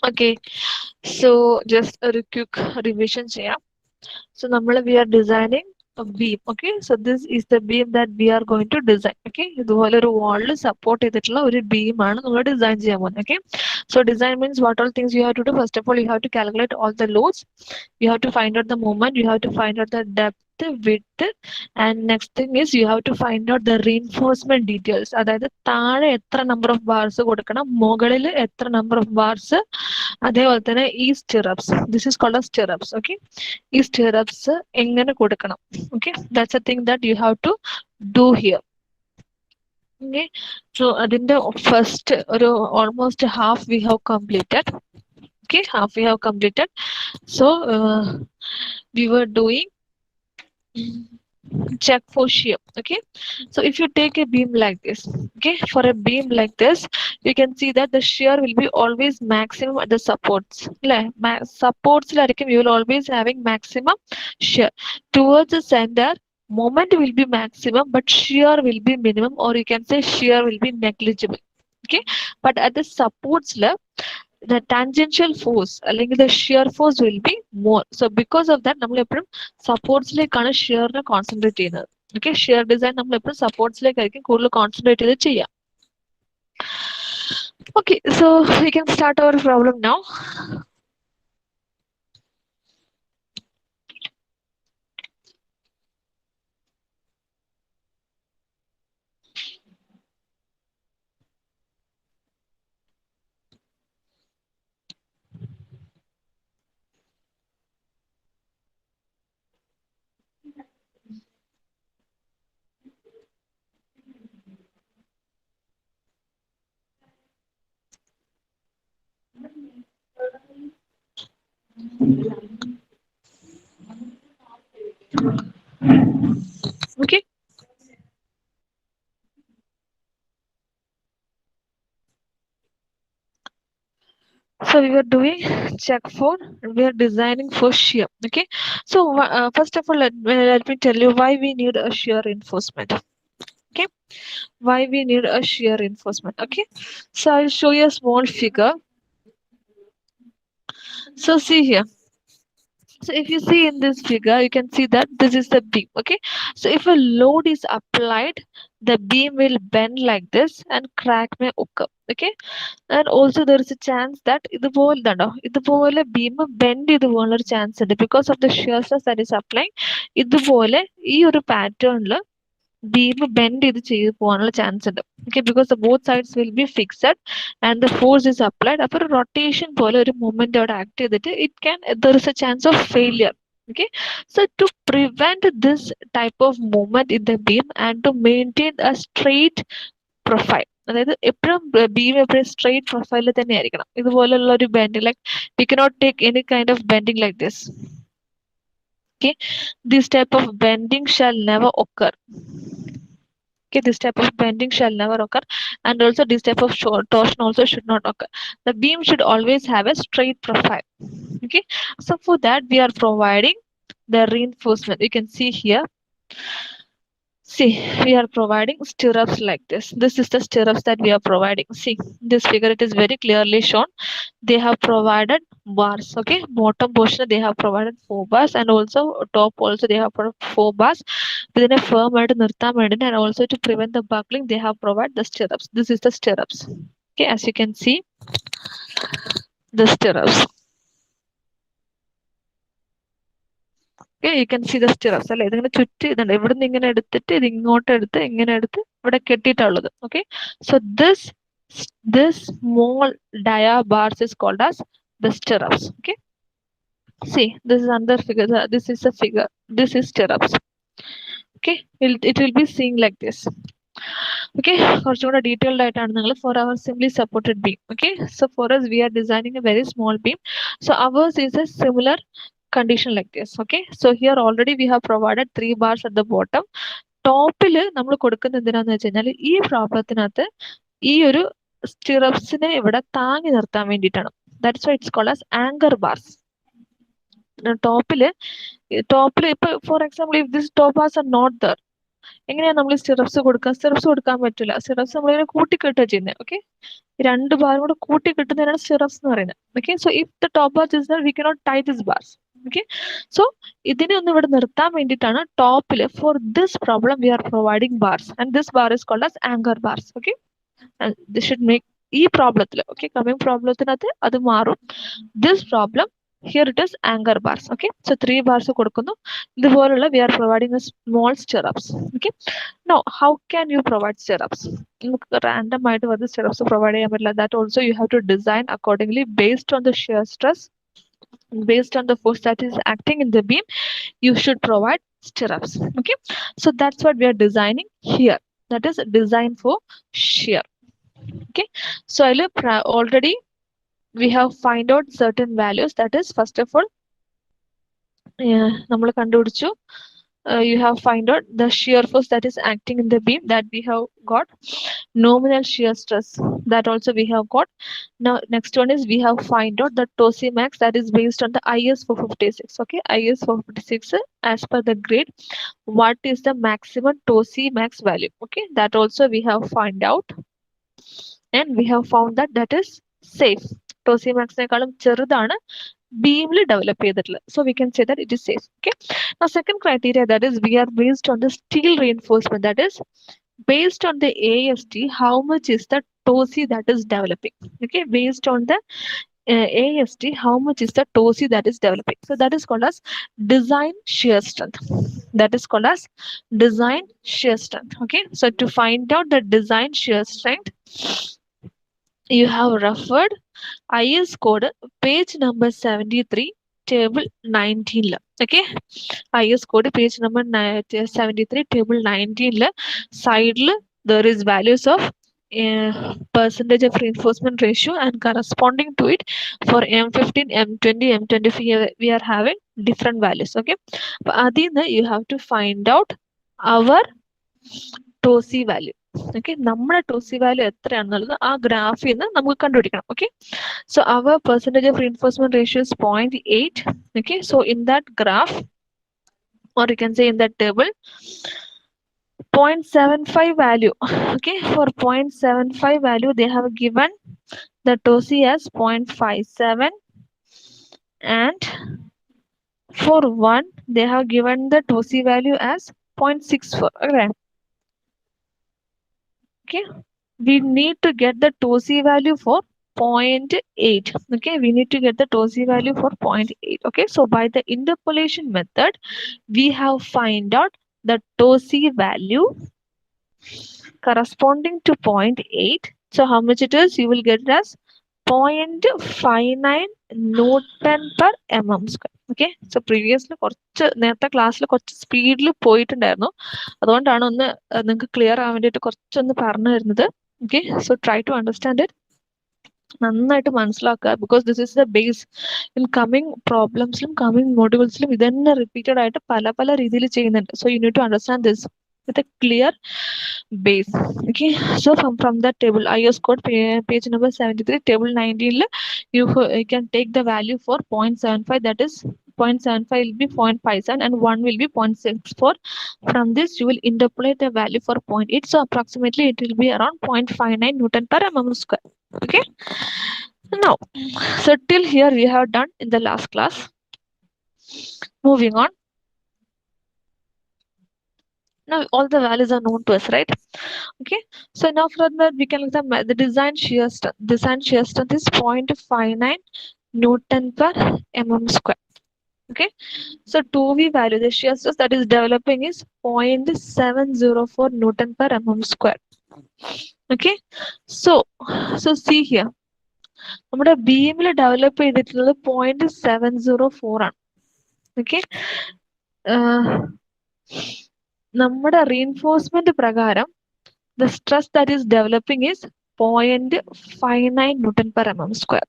Okay, so just a quick revision here. So we are designing a beam. Okay, so this is the beam that we are going to design. Okay, ഇതുപോലെ ഒരു wall support ചെയ്തിട്ടുള്ള ഒരു beam ആണ് നമ്മൾ design ചെയ്യാൻ പോകുന്നത്. Okay, so design means what all things you have to do. First of all, you have to calculate all the loads. You have to find out the moment. You have to find out the depth, width, and next thing is you have to find out the reinforcement details. അതായത് താഴെ എത്ര number of bars കൊടുക്കണം, മുകളിൽ എത്ര number of bars, അതേപോലെ തന്നെ ഈ stirrups. This is called as stirrups. Okay, ഈ stirrups എങ്ങനെ കൊടുക്കണം. Okay, that's a thing that you have to do here. Okay, so അതിന്റെ first ഒരു almost half we have completed. Okay, half we have completed. So we were doing check for shear. Okay, so if you take a beam like this, okay, for a beam like this, you can see that the shear will be always maximum at the supports. Supports you will always having maximum shear. Towards the center, moment will be maximum, but shear will be minimum, or you can say shear will be negligible. Okay, but at the supports level, the tangential force അല്ലെങ്കിൽ the shear force will be more. So because of that നമ്മൾ എപ്പോഴും സപ്പോർട്ട്സിലേക്കാണ് ഷിയറിനെ concentrate ചെയ്യുന്നത്. Okay, shear design നമ്മൾ എപ്പോഴും സപ്പോർട്ട്സിലേക്കായിരിക്കും കൂടുതൽ കോൺസെൻട്രേറ്റ് ചെയ്ത് ചെയ്യാം. Okay, so we can start our problem now. Okay, so we were doing check for, we are designing for shear. Okay, so first of all, let me tell you why we need a shear reinforcement. Okay, why we need a shear reinforcement. Okay, so I'll show you a small figure. So see here. So if you see in this figure, you can see that this is the beam. Okay, so if a load is applied, the beam will bend like this and crack may occur. Okay, and also there is a chance that ഇതുപോലെ beam bend ചെയ്തുപോകാനുള്ള chance ഉണ്ട് because of the shear stress that is applying. ഇതുപോലെ ഈ ഒരു patternൽ beam bend ചെയ്ത് പോകാനുള്ള chance ഉണ്ട്. Okay, because the both sides will be fixed and the force is applied. അപ്പോൾ ഒരു rotation പോലെ ഒരു movement അവിടെ act ചെയ്തിട്ട് there is a chance of failure. Okay, so to prevent this type of movement in the beam and to maintain a straight profile, അതായത് എപ്പോഴും beam എപ്പോഴും straight പ്രൊഫൈലിൽ തന്നെ ആയിരിക്കണം. ഇതുപോലുള്ള ഒരു bending, like we cannot take any kind of bending like this. Okay, this type of bending shall never occur. Okay, this type of bending shall never occur, and also this type of torsion also should not occur. The beam should always have a straight profile. Okay, so for that we are providing the reinforcement. You can see here. See, we are providing stirrups like this. This is the stirrups that we are providing. See, this figure, it is very clearly shown. They have provided bars. Okay, bottom portion they have provided 4 bars, and also top also they have provided 4 bars. Within a firm and also to prevent the buckling, they have provided the stirrups. This is the stirrups. Okay, as you can see, the stirrups. Okay, you can see the stirrups. അല്ലെ, ഇതിങ്ങനെ ചുറ്റി ഇതുണ്ട്. ഇവിടുന്ന് ഇങ്ങനെ എടുത്തിട്ട് ഇത് ഇങ്ങോട്ട് എടുത്ത് ഇങ്ങനെ എടുത്ത് ഇവിടെ കെട്ടിയിട്ടുള്ളത്. Okay, so this small dia bars is called as the stirrups. Okay, see, this is another figure. This is a figure. This is stirrups. Okay, it will be seen like this. Okay, കുറച്ചുകൂടെ detailed ആയിട്ടാണ് നിങ്ങൾ for our simply supported beam. Okay, so for us we are designing a very small beam. So ours is a similar condition like this. Okay, so here already we have provided 3 bars at the bottom. ടോപ്പിൽ നമ്മൾ കൊടുക്കുന്ന എന്തിനാന്ന് വെച്ച് കഴിഞ്ഞാൽ ഈ പ്രോബ്ലത്തിനകത്ത് ഈ ഒരു സ്റ്റിറപ്സിനെ ഇവിടെ താങ്ങി നിർത്താൻ വേണ്ടിയിട്ടാണ്. That's why it's called as anchor bars. ടോപ്പിൽ ഇപ്പൊ for example if this top bars are not there, എങ്ങനെയാണ് നമ്മൾ സ്റ്റിറപ്സ് കൊടുക്കുക? സ്റ്റിറപ്സ് കൊടുക്കാൻ പറ്റില്ല. സ്റ്റിറപ്സ് നമ്മളിങ്ങനെ കൂട്ടിക്കെട്ടുക ചെയ്യുന്നത്. ഓക്കെ, രണ്ട് ബാറും കൂടെ കൂട്ടി കിട്ടുന്നതിനാണ് സ്റ്റിറപ്സ് എന്ന് പറയുന്നത്. Okay, so if the top bar is there we cannot tie this bars. Okay, so ഇതിനെ ഒന്ന് ഇവിടെ നിർത്താൻ വേണ്ടിയിട്ടാണ് ടോപ്പിൽ for this problem we are providing bars and this bar is called as anchor bars. Okay, this should make ഈ പ്രോബ്ലത്തിൽ, okay, coming പ്രോബ്ലത്തിനകത്ത് അത് മാറും. This problem here it is anchor bars. Okay, so 3 bars കൊടുക്കുന്നു. ഇതുപോലുള്ള we are providing a small stirrups. Okay, no how can you provide stirrups? നമുക്ക് random ആയിട്ട് വെറുതെ സ്റ്റിറപ്സ് പ്രൊവൈഡ് ചെയ്യാൻ പറ്റില്ല. That also you have to design accordingly based on the shear stress, based on the force that is acting in the beam. You should provide stirrups. Okay, so that's what we are designing here. That is design for shear. Okay, so I look already we have find out certain values. That is, first of all, നമ്മൾ കണ്ടുപിടിച്ചു. You have find out the shear force that is acting in the beam, that we have got. Nominal shear stress, that also we have got. Now next one is we have find out the TOSI max, that is based on the IS 456. Okay, IS 456 as per the grade, what is the maximum TOSI max value? Okay, that also we have find out, and we have found that that is safe. TOSI max നേക്കാളും ചെറുതാണ് beamly develop ചെയ്തിട്ടുള്ളത്. So we can say that it is safe. Okay, now second criteria, that is we are based on the steel reinforcement, that is based on the AST, how much is the TOSI that is developing? Okay, based on the AST, how much is the TOSI that is developing? So that is called as design shear strength. That is called as design shear strength. Okay, so to find out the design shear strength, you have referred IS code page number 73, table 19. Okay, IS code page number 73, table 19. Side there is values of percentage of reinforcement ratio, and corresponding to it for M15, M20, M25 we are having different values. Okay, but adina you have to find out our TOSI value. Okay, നമ്മുടെ TOSI value എത്രയാണെന്നുള്ളത് ആ ഗ്രാഫിൽ നിന്ന് നമുക്ക് കണ്ടുപിടിക്കണം. Okay, so our percentage of reinforcement ratio is 0.8. Okay, so in that graph, or you can say in that table, 0.75 value. Okay, for 0.75 value they have given the TOSI as 0.57, and for 1 they have given the TOSI value as 0.64. Okay, we need to get the TOSI value for 0.8. Okay, we need to get the TOSI value for 0.8. Okay, so by the interpolation method we have find out the TOSI value corresponding to 0.8. So how much it is? You will get it as 0.59 Newton per mm square. Okay, so previously കുറച്ച് നേരത്തെ ക്ലാസ്സിൽ കുറച്ച് സ്പീഡിൽ പോയിട്ടുണ്ടായിരുന്നു, അതുകൊണ്ടാണ് ഒന്ന് നിങ്ങൾക്ക് clear ആവാൻ വേണ്ടിയിട്ട് കുറച്ചൊന്ന് പറഞ്ഞു തരുന്നത്. Okay, so try to understand it, നന്നായിട്ട് മനസ്സിലാക്കുക. Because this is the base in coming പ്രോബ്ലംസിലും കമ്മിങ് മോഡ്യൂൾസിലും ഇത് തന്നെ റിപ്പീറ്റഡ് ആയിട്ട് പല പല രീതിയിൽ ചെയ്യുന്നുണ്ട്. So you need to understand this with a clear base. Okay, so from that table IS code page number 73, table 19, you can take the value for 0.75, that is 0.75 will be 0.57 and 1 will be 0.64. From this you will interpolate the value for 0.8, so approximately it will be around 0.59 Newton per mm square. Okay, now so till here we have done in the last class. Moving on, now all the values are known to us, right? Okay, so now from that we can look at the design shear strength. Design shear strength is 0.59 Newton per mm square. Okay, so 2V value, the shear stress that is developing is 0.704 Newton per mm square. Okay, so see here, നമ്മുടെ ബീമിൽ develop ചെയ്തിട്ടുള്ളത് 0.704 ആണ്. Okay, നമ്മുടെ reinforcement പ്രകാരം the stress that is developing is 0.59 Newton per mm square.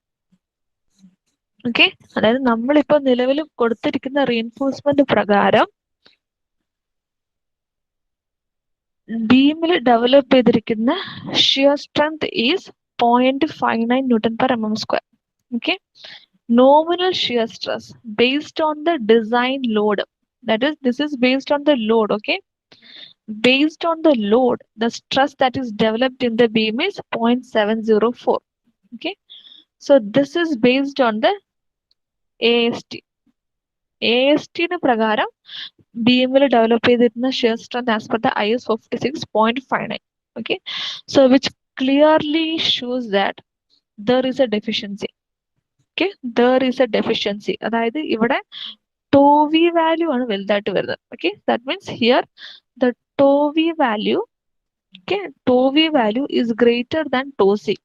Okay, അതായത് നമ്മളിപ്പോൾ നിലവിൽ കൊടുത്തിരിക്കുന്ന reinforcement പ്രകാരം ബീമിൽ ഡെവലപ്പ് ചെയ്തിരിക്കുന്ന shear strength is 0.59 Newton per mm square. Okay, nominal shear stress based on the design load, that is this is based on the load. Okay, based on the load, the stress that is developed in the beam is 0.704. Okay, so this is based on the AST. AST ന് പ്രകാരം ബീമിൽ develop ചെയ്തിരുന്ന shear strength as per the IS 56.59. Okay, so which clearly shows that there is a deficiency. Okay, there is a deficiency. അതായത് ഇവിടെ tau v value ആണ് വലുതായിട്ട് വരുന്നത്. Okay, that means here the tau v value, okay, tau v value is greater than tau c.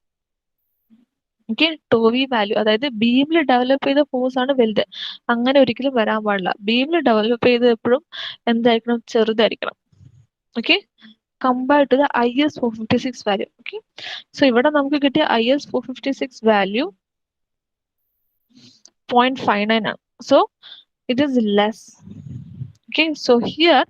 Okay, tau v value അതായത് ബീമിൽ develop ചെയ്ത force ആണ് വലുത്. അങ്ങനെ ഒരിക്കലും വരാൻ പാടില്ല. ബീമിൽ ഡെവലപ്പ് ചെയ്ത് എപ്പോഴും എന്തായിരിക്കണം, ചെറുതായിരിക്കണം. Okay, compared to the IS 456 value. Okay, so ഇവിടെ നമുക്ക് കിട്ടിയ IS 456 value 0.59 ആണ്. So it is less. Okay, so here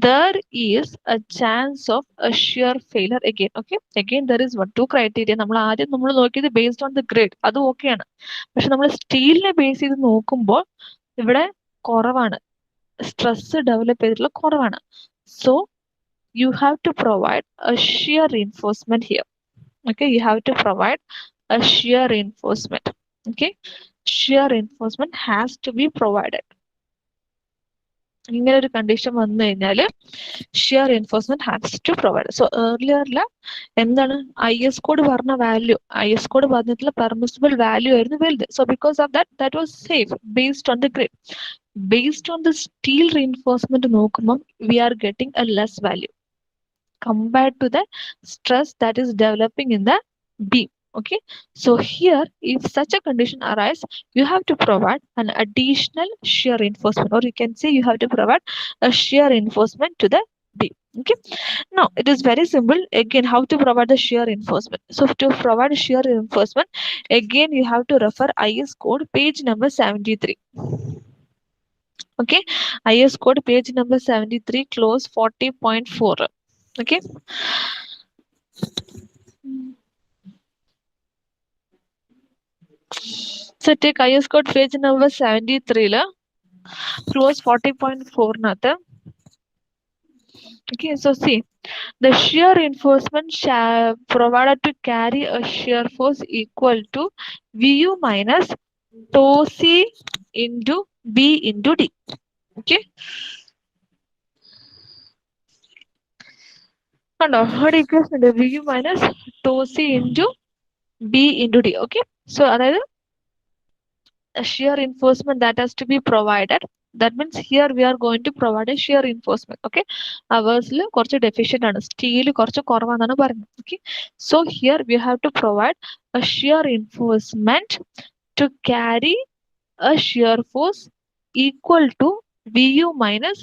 there is a chance of a shear failure again. Okay, again there is two criteria. നമ്മൾ ആദ്യം നമ്മൾ നോക്കിയത് based on the grade, അത് okay ആണ്. പക്ഷെ നമ്മൾ സ്റ്റീലിനെ ബേസ് ചെയ്ത് നോക്കുമ്പോൾ ഇവിടെ കുറവാണ്, സ്ട്രെസ് ഡെവലപ്പ് ചെയ്തിട്ടുള്ള കുറവാണ്. So you have to provide a shear reinforcement here. Okay, you have to provide a shear reinforcement. Okay, shear reinforcement has to be provided. ഇങ്ങനെ ഒരു കണ്ടീഷൻ വന്നു കഴിഞ്ഞാൽ shear reinforcement has to provide. So ഏർലിയറിൽ എന്താണ് IS code പറഞ്ഞ value, IS code പറഞ്ഞിട്ടുള്ള permissible value ആയിരുന്നു വലുത്. So because of that was safe based on the grade. Based on the steel reinforcement നോക്കുമ്പോൾ we are getting a less value compared to the stress that is developing in the beam. Okay, so here if such a condition arises, you have to provide an additional shear reinforcement, or you can say you have to provide a shear reinforcement to the beam. Okay, now it is very simple. Again, how to provide the shear reinforcement? So to provide shear reinforcement, again you have to refer IS code page number 73. Okay, IS code page number 73, clause 40.4. Okay, so take IS code page number 73 la clause 40.4 nata. Okay, so see, the shear reinforcement shall provided to carry a shear force equal to VU minus tau C into B into D. Okay, kando what equation ഉണ്ട്, VU minus tau C into B into D. Okay, so അതായത് a shear reinforcement that has to be provided. That means here we are going to provide a shear reinforcement. Okay, അവേഴ്സിൽ കുറച്ച് deficient ആണ്, steel കുറച്ച് കുറവാണെന്നാണ് പറയുന്നത്. Okay, so here we have to provide a shear reinforcement to carry a shear force equal to VU minus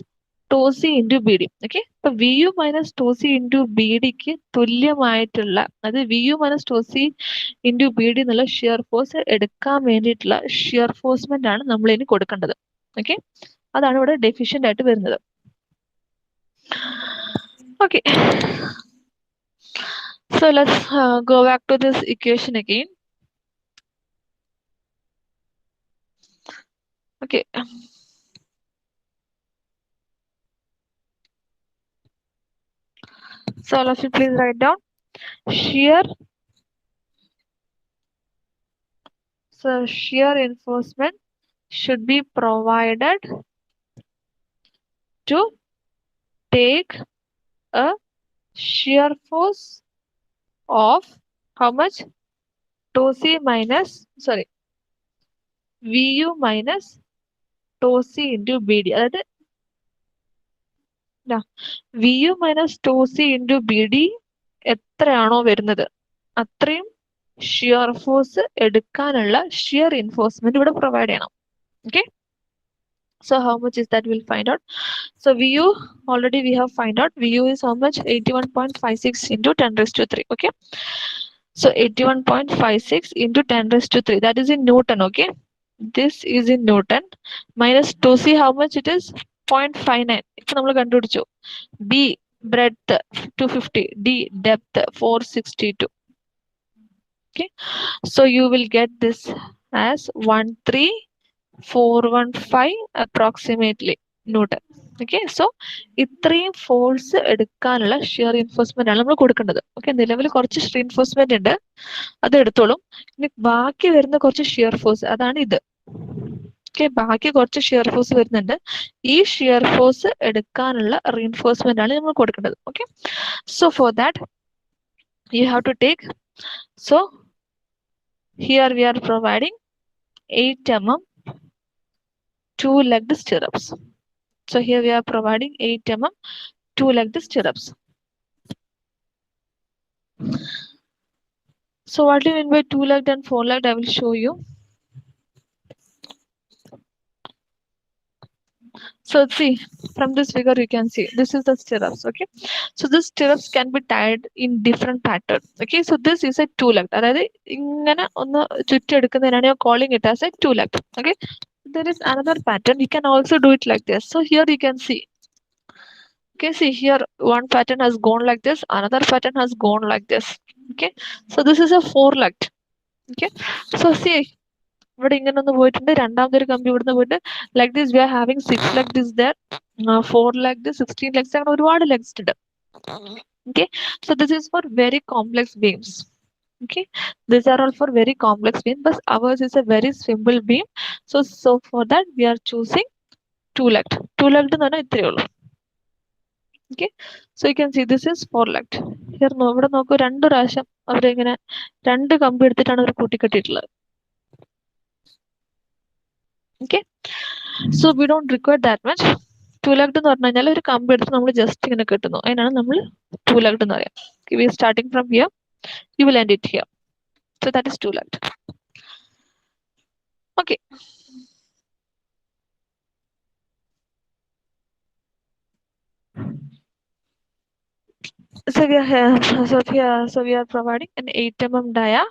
tau C into BD. Okay, so VU minus tau C into BD ക്ക് തുല്യമായിട്ടുള്ള, അത് VU minus tau C into BD എന്നുള്ള shear force എടുക്കാൻ വേണ്ടിയിട്ടുള്ള shear ഫോഴ്സ്മെന്റ് ആണ് നമ്മൾ ഇനി കൊടുക്കേണ്ടത്. Okay, അതാണ് ഇവിടെ ഡെഫിഷ്യന്റ് ആയിട്ട് വരുന്നത്. Okay, so let's go back to this equation again. Okay, so all of you please write down shear. So shear reinforcement should be provided to take a shear force of how much? Tau C minus, sorry, VU minus tau C into BD. അതായത് VU minus tau C into BD എത്രയാണോ വരുന്നത് അത്രയും shear force എടുക്കാനുള്ള shear reinforcement ഇവിടെ provide ചെയ്യണം. Okay, so how much is that? We'll find out. So VU already we have find out. VU is how much? 81.56 into 10 raised to 3. Okay, so 81.56 into 10 raised to 3, that is in Newton. Okay, this is in Newton minus tau C, how much it is? 0.59. ഇപ്പൊ നമ്മൾ കണ്ടുപിടിച്ചു. B breadth 250, D depth 462. Okay, so you will get this as 13415 approximately Newton. Okay. So ഇത്രയും force എടുക്കാനുള്ള shear reinforcement ആണ് നമ്മൾ കൊടുക്കേണ്ടത്. Okay, നിലവിൽ കുറച്ച് റീൻഫോഴ്സ്മെന്റ് ഉണ്ട്, അത് എടുത്തോളും. ഇനി ബാക്കി വരുന്ന കുറച്ച് ഷിയർ ഫോഴ്സ്, അതാണ് ഇത്. ഓക്കെ, ബാക്കി കുറച്ച് ഷിയർ ഫോഴ്സ് വരുന്നുണ്ട്. ഈ ഷിയർ ഫോഴ്സ് എടുക്കാനുള്ള റീൻഫോഴ്സ്മെന്റ് ആണ് നമ്മൾ കൊടുക്കേണ്ടത്. Okay, so for that you have to take, so here we are providing 8 mm 2-legged stirrups. So here we are providing 8 mm 2-legged stirrups. So what do you mean by 2-legged and 4-legged? I will show you. So see, from this figure you can see this is the stirrups. Okay, so this stirrups can be tied in different pattern. Okay, so this is a 2-legged. അതായത് ഇങ്ങനെ ഒന്ന് ചുറ്റെടുക്കുന്നതിനാണ് ഞാൻ calling it as a 2-legged. Okay, there is another pattern, you can also do it like this. So here you can see, okay, see here one pattern has gone like this, another pattern has gone like this. Okay, so this is a 4-legged. Okay, so see, ഇവിടെ ഇങ്ങനെ ഒന്ന് പോയിട്ടുണ്ട്, രണ്ടാമത്തെ ഒരു കമ്പി ഇവിടുന്ന് പോയിട്ട് like this we are having 6 leg is there, 4 leg, 16 legs, അങ്ങനെ ഒരുപാട് ലെഗ്സ് ഉണ്ട്. Okay, so this is for very complex beams. Okay, these are all for very complex beam, but ours is a very simple beam. So for that we are choosing 2-legged. 2-legged എന്ന് പറഞ്ഞാൽ ഇത്രയേ ഉള്ളൂ. Okay, so you can see this is 4-legged. Here ഇവിടെ നോക്കൂ, രണ്ട് പ്രാവശ്യം അവരിങ്ങനെ രണ്ട് കമ്പി എടുത്തിട്ടാണ് അവർ കൂട്ടിക്കെട്ടിയിട്ടുള്ളത്. Okay, so we don't require that much. 2-legged എന്ന് പറഞ്ഞു കഴിഞ്ഞാൽ ഒരു കമ്പി എടുത്ത് നമ്മൾ ജസ്റ്റ് ഇങ്ങനെ കെട്ടുന്നു, അതിനാണ് നമ്മൾ 2-legged എന്ന് പറയാം. Okay, we are starting from here, you will end it here. So that is 2-legged. Okay. So we are providing an 8 mm dia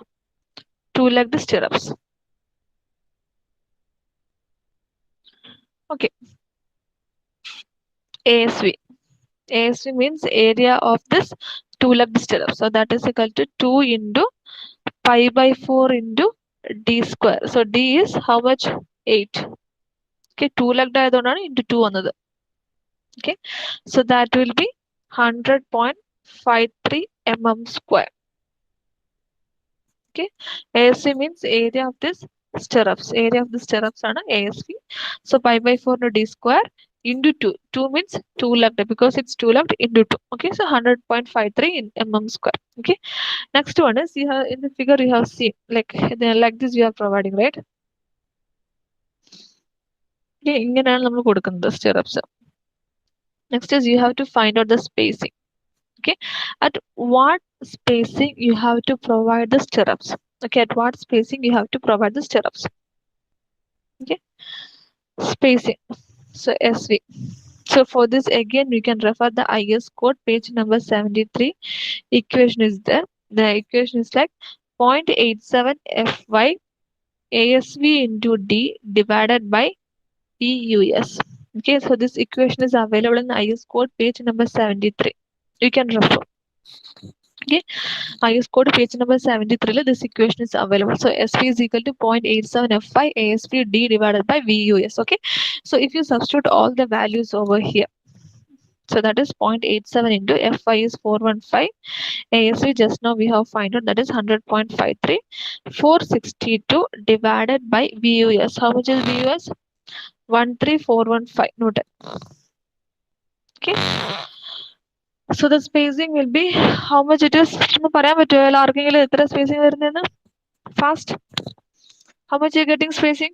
2-legged stirrups. Okay. ASV. ASV means area of this 2-legged stirrup. So that is equal to 2 into pi by 4 into d square. So d is how much? 8. Okay, 2-legged ആയതുകൊണ്ടാണ് into 2 വന്നത്. Okay, so that will be 100.53 mm square. Okay, ASV means area of this stirrups. Area of the stirrups ആണ് ASV. So pi by 4 into d square into 2. 2 means 2-legged because it's 2-legged into 2. Okay, so 100.53 in mm square. Okay, next one is you have in the figure you have seen like this you are providing, right? Okay, ഇങ്ങനെയാണ് നമ്മൾ കൊടുക്കുന്നത് stirrups. Next is you have to find out the spacing. Okay, at what spacing you have to provide the stirrups. Okay, at what spacing you have to provide the stirrups. Okay, spacing, so SV. So for this again you can refer the IS code page number 73. Equation is there. The equation is like 0.87 FY ASV into D divided by EUS. Okay, so this equation is available in the IS code page number 73. You can refer. Okay, IS code page number 73 this equation is available. So SV is equal to 0.87 FY ASV D divided by VUS. Okay, so if you substitute all the values over here, so that is 0.87 into FY is 415, ASV just now we have find out that is 100.53, 462 divided by VUS. How much is VUS? 13415 Newton. Okay, so the spacing will be how much it is. പറയാൻ പറ്റുമോ ആർക്കെങ്കിലും എത്ര spacing വരുന്നതെന്ന്? Fast. How much you are getting spacing?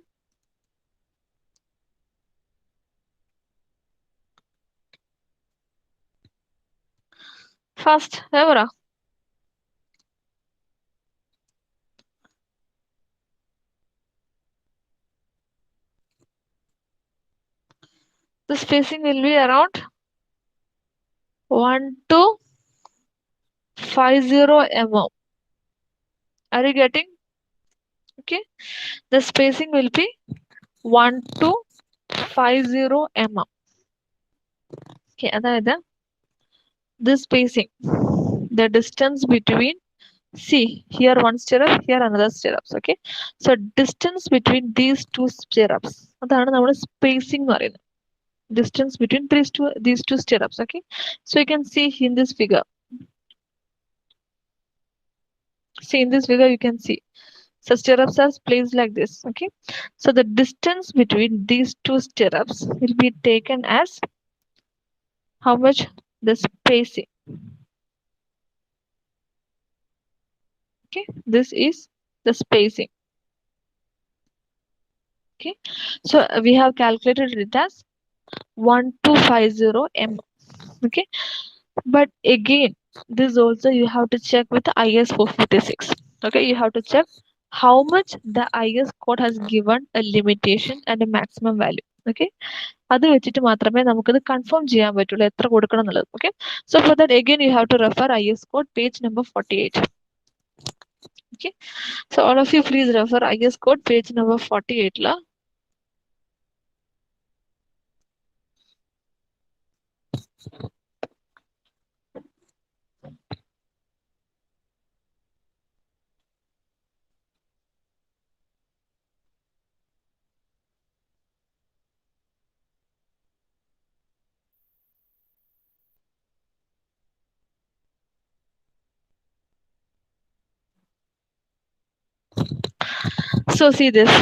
Fast. Ever? The spacing will be around 1250 mm. Are you getting? Okay, the spacing will be 1250 mm. Okay, അതായത് this spacing, the distance between, see here one stirrup, here another stirrups. Okay, so distance between these two stirrups, അതാണ് നമ്മൾ spacing എന്ന് പറയുന്നത്. distance between these two stirrups. Okay, so you can see in this figure. See in this figure, you can see. So stirrups are placed like this. Okay, so the distance between these two stirrups will be taken as how much? The spacing. Okay, this is the spacing. Okay, so we have calculated it as 1250 m. Okay, but again, this also you have to check with the IS 456. Okay, you have to check how much the IS code has given a limitation and a maximum value. Okay, അത് വെച്ചിട്ട് മാത്രമേ നമുക്കത് confirm ചെയ്യാൻ പറ്റുള്ളൂ എത്ര കൊടുക്കണം എന്നുള്ളത്. Okay, so for that again you have to refer IS code page number 48. Okay, so all of you please refer IS code page number 48 la. So see this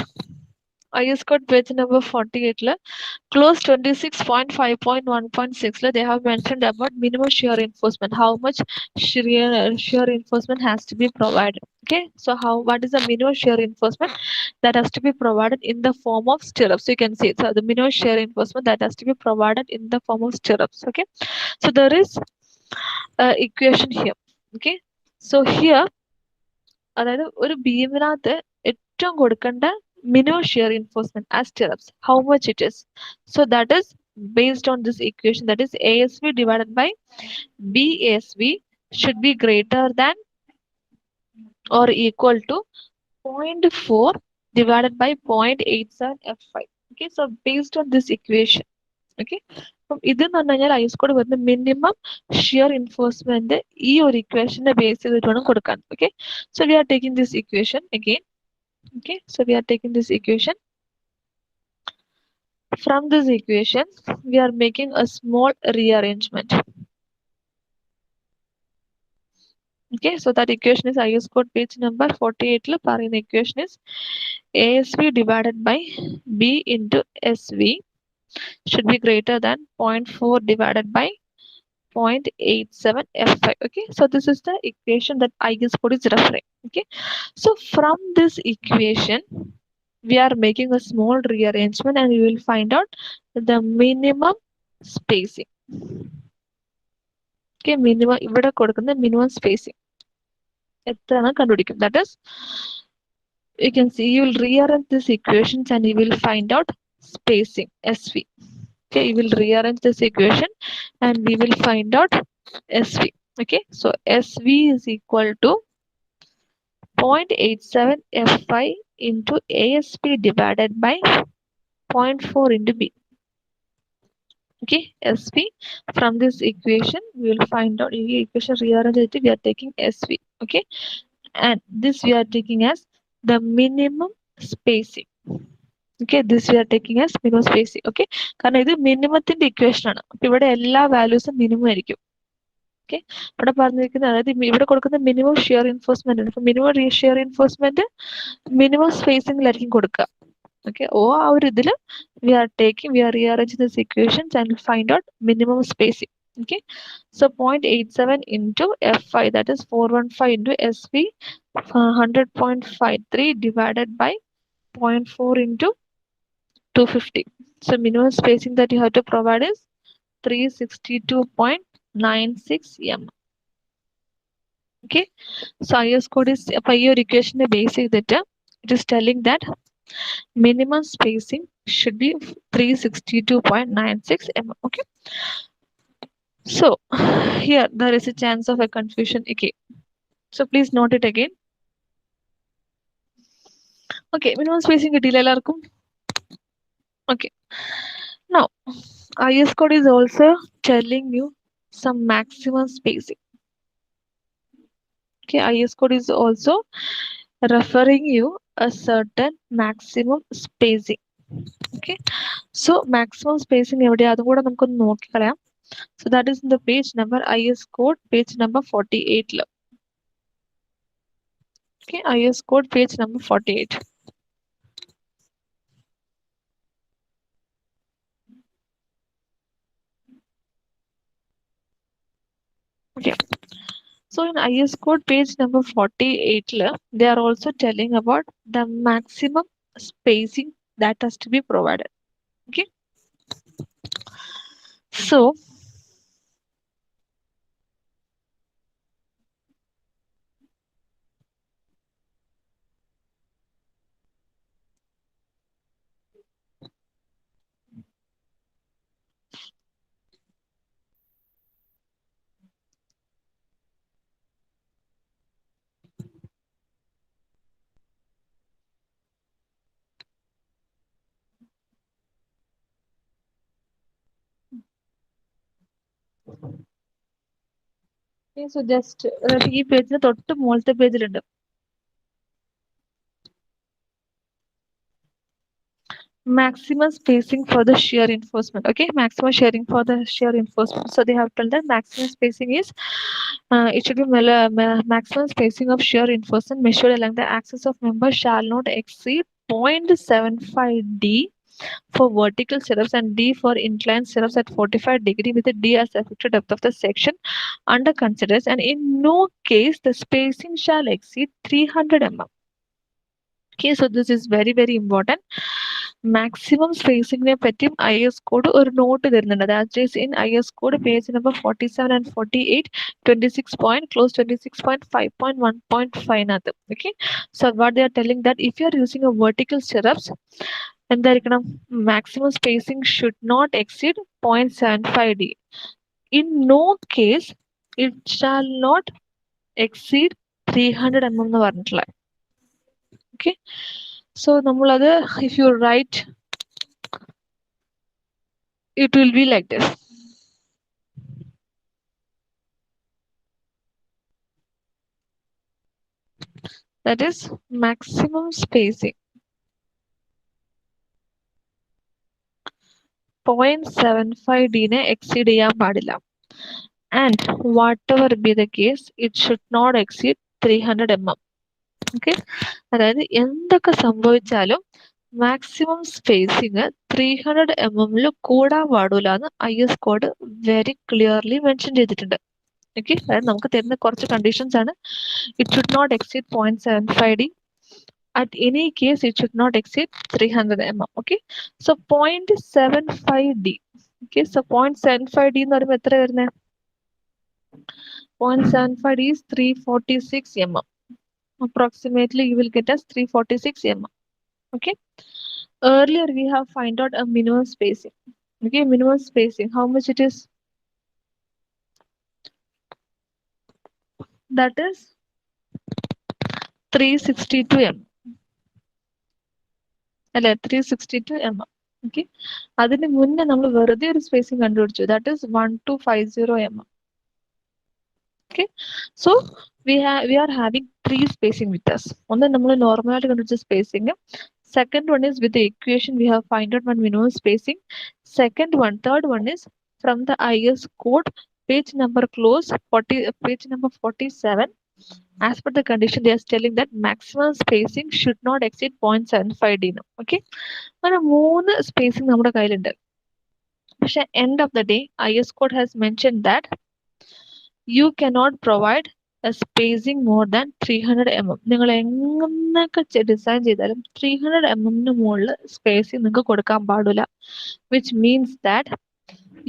IS code page number 48 la close 26.5.1.6 la they have mentioned about minimum shear reinforcement, how much shear reinforcement has to be provided. Okay, so what is the minimum shear reinforcement that has to be provided in the form of stirrups? So you can see, so the minimum shear reinforcement that has to be provided in the form of stirrups. Okay, so there is equation here. Okay, so here അതായത് ഒരു ബീമിനകത്ത് ഏറ്റവും കൊടുക്കേണ്ട minimum shear reinforcement as stirrups, how much it is. So that is based on this equation, that is ASV divided by BASV should be greater than or equal to 0.4 divided by 0.87 F5. Okay, so based on this equation, okay, അപ്പം ഇതെന്ന് പറഞ്ഞു കഴിഞ്ഞാൽ ice code വരുന്ന minimum shear enforcement ഈ ഒരു ഇക്വേഷനെ base ചെയ്തിട്ട് വേണം കൊടുക്കാൻ. Okay, so V are taking this equation again. Okay, so we are taking this equation. From this equation, we are making a small rearrangement. Okay, so that equation is IS code page number 48. The equation is ASV divided by B into SV should be greater than 0.4 divided by 0.87 F5. Okay, so this is the equation that IS code is referring. Okay, so from this equation, we are making a small rearrangement and we will find out the minimum spacing. Okay, minimum ഇവിടെ കൊടുക്കുന്ന minimum spacing എത്രയാണ് കണ്ടുപിടിക്കും. That is, you can see, you will rearrange these equations and you will find out spacing SV. Okay, you will rearrange this equation and we will find out SV. Okay, so SV is equal to 0.87 F5 into ASP divided by 0.4 into B. Okay, SV. From this equation, we will find out equation rearranged. We are taking SV. Okay, and this we are taking as the minimum spacing. Okay, this we are taking as minimum spacing. Okay, കാരണം ഇത് മിനിമത്തിന്റെ equation ആണ്. അപ്പൊ ഇവിടെ എല്ലാ വാല്യൂസും minimum ആയിരിക്കും. Okay, ഇവിടെ പറഞ്ഞിരിക്കുന്നത് അതായത് ഇവിടെ കൊടുക്കുന്ന മിനിമം ഷിയർ എൻഫോഴ്സ്മെന്റ് ആണ്. അപ്പൊ മിനിമം ഷിയർ എൻഫോഴ്സ്മെന്റ് മിനിമം സ്പേസിംഗിലായിരിക്കും കൊടുക്കുക. Okay, ആ ഒരു ഇതില് we are rearranging these equations and find out minimum spacing. Okay, so 0.87 into F5, that is 415 into SV 100.53 divided by 0.4 into 250. So minimum spacing that you have to provide is 362.96 m. Okay, so IS code is your equation base ചെയ്തിട്ട് it is telling that minimum spacing should be 362.96 mm. Okay, so here there is a chance of a confusion again, so please note it again. Okay, minimum spacing കിട്ടിയില്ല എല്ലാവർക്കും. Okay, now IS code is also telling you some maximum spacing. Okay, IS code is also referring you a certain maximum spacing. Okay, so maximum spacing എവിടെയാ അതും കൂടെ നമുക്കൊന്ന് നോക്കിക്കളയാം. So that is in the page number IS code page number 48 ല്. Okay, IS code page number 48. Okay, so in IS code page number 48 ല്, they are also telling about the maximum spacing that has to be provided. Okay, so okay, so just ഈ പേജിന് തൊട്ട് മുകളിലത്തെ പേജിലുണ്ട് maximum spacing for the shear reinforcement. Okay, maximum sharing for the shear reinforcement. So they have told that maximum spacing is it should be maximum spacing of shear reinforcement measured along the axis of member shall not exceed 0.75 d for vertical stirrups and d for inclined stirrups at 45 degree with a d as the effective depth of the section under considers, and in no case the spacing shall exceed 300 mm. Okay, so this is very very important. Maximum സ്പേസിങ്ങിനെ പറ്റിയും I S code ഒരു note തരുന്നുണ്ട്. That is in I S code page number 47 and 48, 26 point close 26.5.1.5 Okay, so what they are telling that if you are using a vertical stirrups, എന്തായിരിക്കണം, maximum spacing should not exceed 0.75 d. In no case it shall not exceed 300 mm എന്ന് പറഞ്ഞിട്ടുള്ള. Okay, so നമ്മളത് if you write it will be like this. That is maximum spacing 0.75 d നെ exceed ചെയ്യാൻ പാടില്ല. And whatever be the case, it should not exceed 300 mm. Okay, അതായത് എന്തൊക്കെ സംഭവിച്ചാലും maximum spacing 300 mm കൂടാൻ പാടില്ല എന്ന് I S code very clearly mention ചെയ്തിട്ടുണ്ട്. ഓക്കെ, അതായത് നമുക്ക് തരുന്ന കുറച്ച് കണ്ടീഷൻസ് ആണ്. It should not exceed 0.75 d. At any case it should not exceed 300 mm. Okay, so 0.75 d. Okay, so 0.75 d എന്ന് പറയുമ്പോൾ എത്ര വരുന്നത്? 0.75 d is 346 mm. Approximately you will get as 346 mm. Okay, earlier we have find out a minimum spacing. Okay, minimum spacing, how much it is? That is 362 mm. അല്ലെ, 362 mm. Okay, അതിന് മുന്നേ നമ്മൾ വെറുതെ ഒരു സ്പേസിങ് കണ്ടുപിടിച്ചു. That is 1250 mm. Okay, so we are having three spacing with us. ഒന്ന് നമ്മൾ നോർമലായിട്ട് കണ്ടുപിടിച്ച spacing. Second one is with the equation we have find out one minimum spacing. Third one is from the IS code page number close 40, page number 47. As per the condition they are telling that maximum spacing should not exceed 0.75 d. Okay, അങ്ങനെ 3 spacing നമ്മുടെ കയ്യിലുണ്ട്. പക്ഷെ end of the day IS code has mentioned that you cannot provide a spacing more than 300 mm. നിങ്ങൾ എങ്ങനെയൊക്കെ design ചെയ്താലും 300 mm മുകളിൽ spacing നിങ്ങൾക്ക് കൊടുക്കാൻ പാടില്ല. Which means that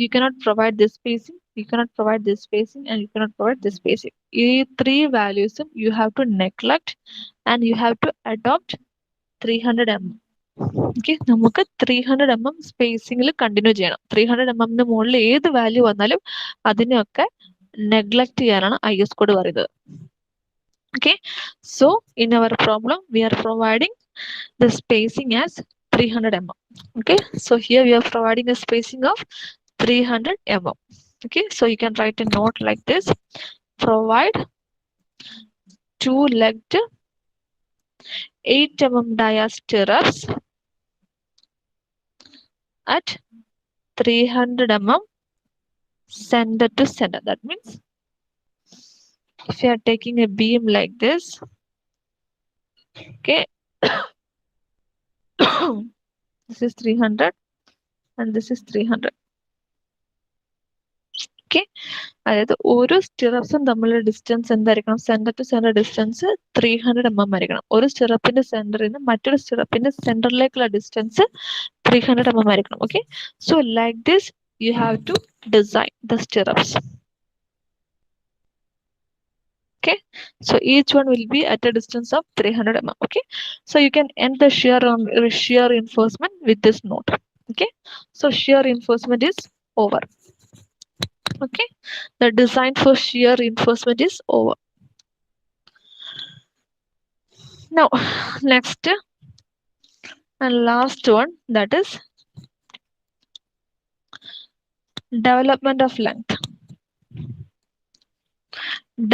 you cannot provide this spacing, you cannot provide this spacing, and you cannot provide this spacing. ഈ 3 values you have to neglect and you have to adopt 300 mm. Okay, നമുക്ക് 300 mm സ്പേസിംഗിൽ continue ചെയ്യണം. 300 mm മുകളിൽ ഏത് value വന്നാലും അതിനെയൊക്കെ neglect ചെയ്യാനാണ് I S code പറയുന്നത്. Okay, so in our problem we are providing the spacing as 300 mm. Okay, so here we are providing a spacing of 300 mm. Okay, so you can write a note like this: provide two-legged 8 mm dia stirrups at 300 mm center to center. That means if you are taking a beam like this, okay, this is 300 and this is 300. Okay, അതായത് ഓരോ സ്റ്റിറപ്സും തമ്മിലുള്ള distance എന്തായിരിക്കണം? Centre to centre distance 300 mm ആയിരിക്കണം. ഒരു സ്റ്റിറപ്പിന്റെ സെന്ററിൽ നിന്ന് മറ്റൊരു സ്റ്റിറപ്പിന്റെ സെന്ററിലേക്കുള്ള ഡിസ്റ്റൻസ് 300 mm ആയിരിക്കണം. Okay, so like this you have to design the stirrups. Okay, so each one will be at a distance of 300 mm. Okay, so you can end the shear reinforcement with this note. Okay, so shear reinforcement is over. Okay, the design for shear reinforcement is over. Now next and last one, that is development of length.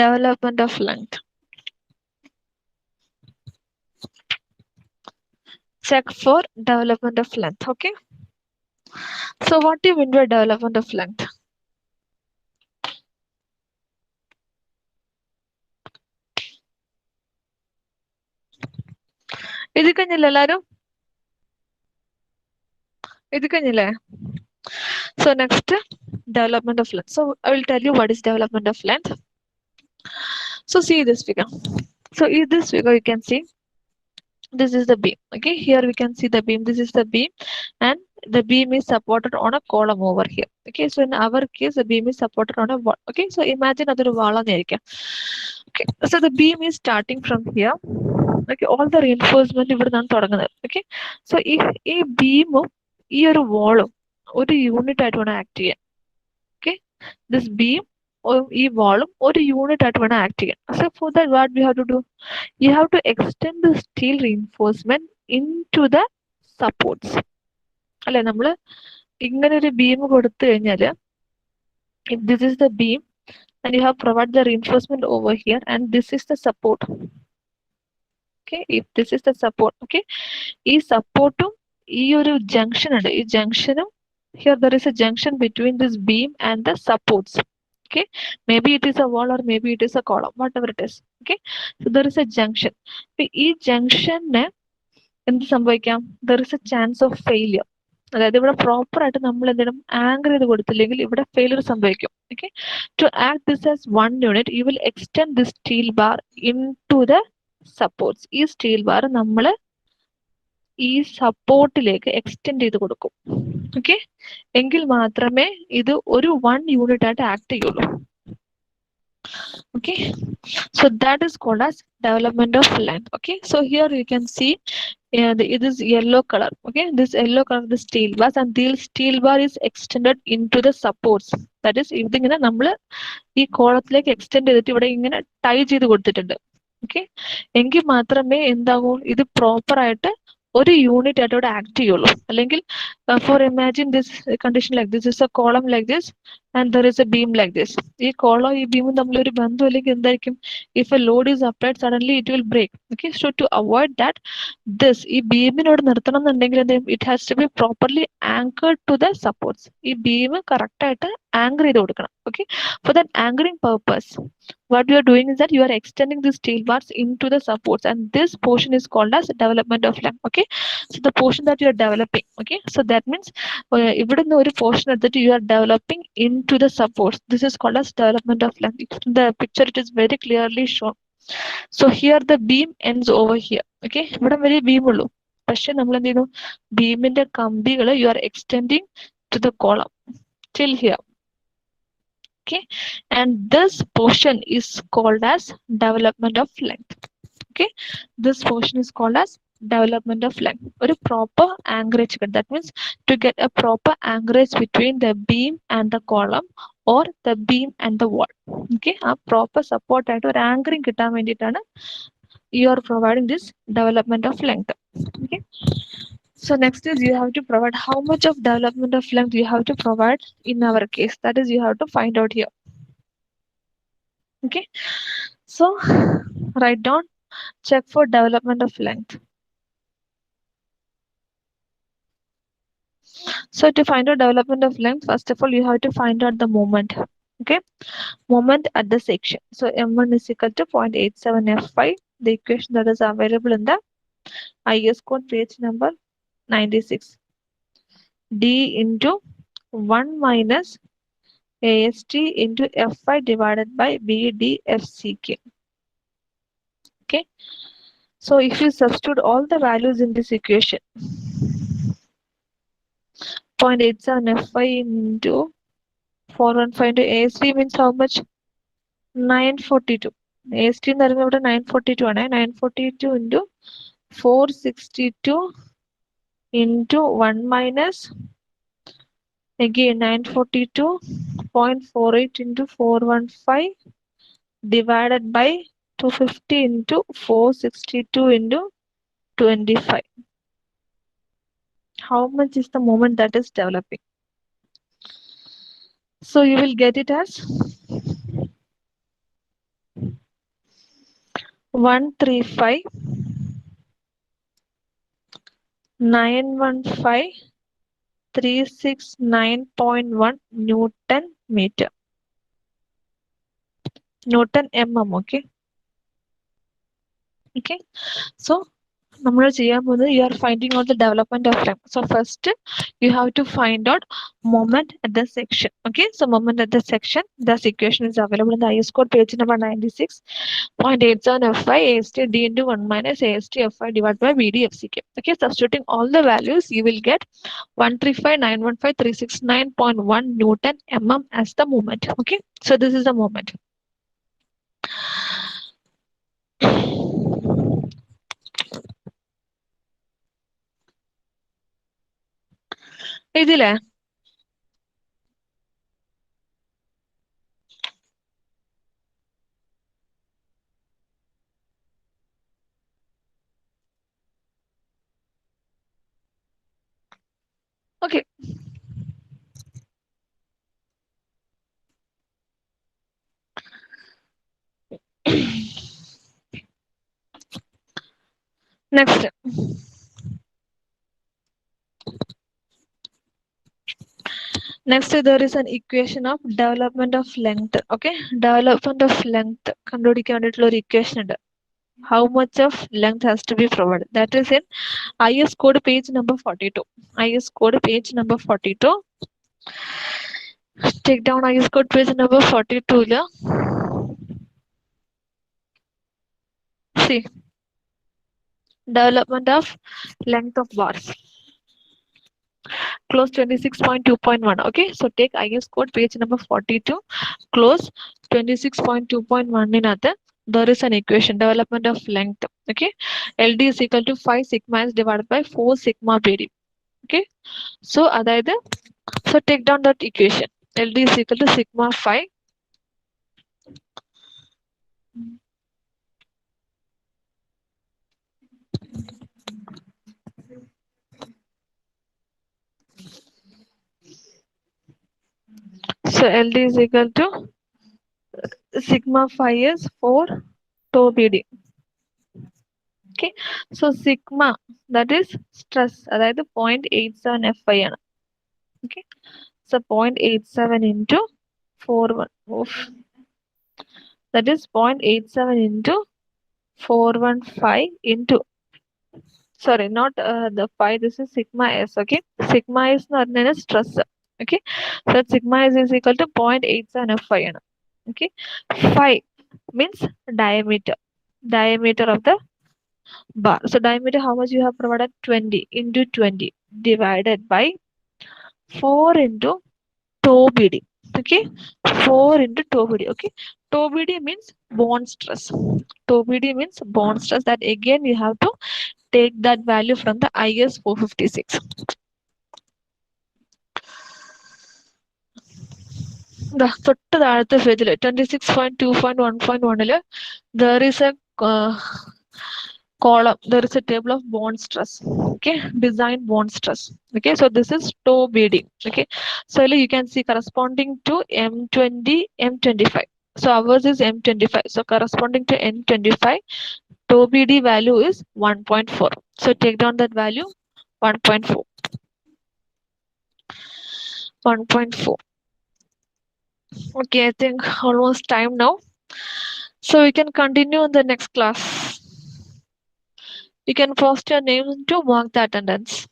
Development of length. Check for development of length. Okay, so what do you mean by development of length? ഇത് കഴിഞ്ഞില്ല എല്ലാരും? ഇത് കഴിഞ്ഞില്ലേ? So next, development of length. So I will tell you what is development of length. So see this figure. So in this figure you can see this is the beam. Okay, here we can see the beam. This is the beam and the beam is supported on a column over here. Okay, so in our case the beam is supported on a wall. Okay, so imagine അതൊരു വാളാന്നിരിക്കാം. Okay, so the beam is starting from here. Okay, all the reinforcement ഇവിടെ നിന്നാണ് തുടങ്ങുന്നത്. Okay, so ഈ ബീമും ഈ ഒരു വാളും ഒരു unit ആയിട്ട് വേണം ആക്ട് ചെയ്യാൻ. Okay, this beam ഈ വാളും ഒരു യൂണിറ്റ് ആയിട്ട് വേണം ആക്ട് ചെയ്യാൻ. So for that what we have to do? You have to extend the steel reinforcement into the supports. അല്ലെ, നമ്മള് ഇങ്ങനെ ഒരു ബീം കൊടുത്തു കഴിഞ്ഞാല് if this is the beam and you have provided the reinforcement over here and this is the support. Okay, if this is the support, okay, ഈ സപ്പോർട്ടും ഈ ഒരു ജംഗ്ഷൻ ഉണ്ട്, ഈ ജംഗ്ഷനും here there is a junction between this beam and the supports. Okay, maybe it is a wall or maybe it is a column, whatever it is. Okay, so there is a junction. ഈ junction എന്ത് സംഭവിക്കാം? there is a chance of failure. അതായത് ഇവിടെ proper ആയിട്ട് നമ്മൾ എന്തെങ്കിലും anchor ചെയ്ത് കൊടുത്തില്ലെങ്കിൽ ഇവിടെ ഫെയിലിയർ സംഭവിക്കും. Okay, to act this as one unit you will extend this steel bar into the supports. ഈ സ്റ്റീൽ ബാർ നമ്മൾ ഈ സപ്പോർട്ടിലേക്ക് എക്സ്റ്റെൻഡ് ചെയ്ത് കൊടുക്കും. ഓക്കെ, എങ്കിൽ മാത്രമേ ഇത് ഒരു വൺ യൂണിറ്റ് ആയിട്ട് ആക്ട് ചെയ്യുള്ളൂ. Okay, so that is called as development of length. Okay, so here you can see it is yellow color. Okay, this yellow color the steel bars and this steel bar is extended into the supports. That is ഇതിങ്ങനെ നമ്മൾ ഈ കോളത്തിലേക്ക് extend ചെയ്തിട്ട് ഇവിടെ ഇങ്ങനെ tie ചെയ്ത് കൊടുത്തിട്ടുണ്ട്. Okay, എങ്കിൽ മാത്രമേ എന്താകൂ ഇത് പ്രോപ്പർ ആയിട്ട് ഒരു യൂണിറ്റ് ആയിട്ട് ഇവിടെ ആക്ട് ചെയ്യുള്ളൂ. അല്ലെങ്കിൽ for imagine this condition like this is a column like this and there is a beam like this. ഈ കോളം ഈ ബീമും തമ്മിൽ ഒരു ബന്ധം അല്ലെങ്കിൽ എന്തായിരിക്കും? If a load is applied suddenly it will break. Okay, so to avoid that this ഈ ബീമിനോട് നിർത്തണം എന്നുണ്ടെങ്കിൽ എന്ത് ചെയ്യും? It has to be properly anchored to the supports. ഈ ബീം കറക്റ്റ് ആയിട്ട് ആങ്കർ ചെയ്ത് കൊടുക്കണം. Okay, for that anchoring purpose what you are doing is that you are extending the steel bars into the supports and this portion is called as development of length. Okay, so the portion that you are developing, okay, so that means ഇവിടുന്ന് ഒരു portion എടുത്തിട്ട് you are developing into the supports. This is called as development of length. In the picture it is very clearly shown. So here the beam ends over here. Okay, ഇവിടെ വരെ beam ഉള്ളൂ. പക്ഷെ നമ്മൾ എന്ത് ചെയ്യുന്നു? ബീമിന്റെ കമ്പികൾ you are extending to the column till here. Okay, and this portion is called as development of length. Okay, this portion is called as development of length. Or a proper anchorage, that means to get a proper anchorage between the beam and the column or the beam and the wall. Okay, a proper support at or anchoring കിട്ടാൻ വേണ്ടിയിട്ടാണ് you are providing this development of length. Okay, so next is you have to provide how much of development of length you have to provide in our case. That is you have to find out here. Okay, so write down, check for development of length. So to find out development of length, first of all, you have to find out the moment. Okay, moment at the section. So m1 is equal to 0.87 f5. The equation that is available in the IS code page number 96. D into 1 minus AST into F5 divided by BDFCK. Okay. So if you substitute all the values in this equation, 0.87 F5 into 415 into AST means how much? 942. AST എന്ന് പറയുന്നത് ഇവിടെ 942 ആണ്. 942 into 462 into 1 minus again 942.48 into 415 divided by 250 into 462 into 25. How much is the moment that is developing? So you will get it as 135,915,369.1 Newton meter. Newton mm, okay? Okay. So നമ്മൾ ചെയ്യാൻ പോകുന്നത് you are finding out the development of length. So first you have to find out moment at the section. Okay, so moment at the section, this equation is available in the IS code page number 96.87 F5 AST D into 1 minus AST F5 divided by BD FCK. Okay, substituting all the values, you will get 135,915,369.1 Newton mm as the moment. Okay, so this is the moment. ഇതില്ലേ okay. Next, there is an equation of development of length. Okay, development of length കണ്ടുപിടിക്കാൻ വേണ്ടിയിട്ടുള്ള ഒരു equation ഉണ്ട്. How much of length has to be provided? That is in IS code page number 42. IS code page number 42. Take down IS code page number 42. See, development of length of bars. Close 26.2.1. Okay, so take IS code page number 42. Close 26.2.1 in other. There is an equation, development of length. Okay, LD is equal to 5 sigma is divided by 4 sigma BD. Okay, so അതായത് so take down that equation. LD is equal to sigma 5 so LD is equal to sigma 5 is 4 tau BD. Okay, so sigma, that is stress, അതായത് 0.87 FI ആണ്. Okay, so 0.87 into 41. Oof. That is 0.87 into 415 into, sorry, not the 5, this is sigma s. Okay, sigma is not known as stress. Okay, so sigma is equal to 0.87 FI ആണ്. Okay, 5 means diameter of the bar. So diameter, how much you have provided? 20 into 20 divided by 4 into tau BD. Okay, 4 into tau BD. Okay, tau BD means bond stress. Tau BD means bond stress. That again you have to take that value from the IS 456. The തൊട്ട് താഴത്തെ പേജിൽ 26.2.1.1 there is a column, there is a table of bond stress. Okay, design bond stress. Okay, so this is tau BD. Okay, so you can see corresponding to M20, M25. So ours is M25. So corresponding to M25, tau BD value is 1.4. So take down that value, 1.4. 1.4. Okay, I think almost time now. So we can continue in the next class. You can post your name to mark the attendance.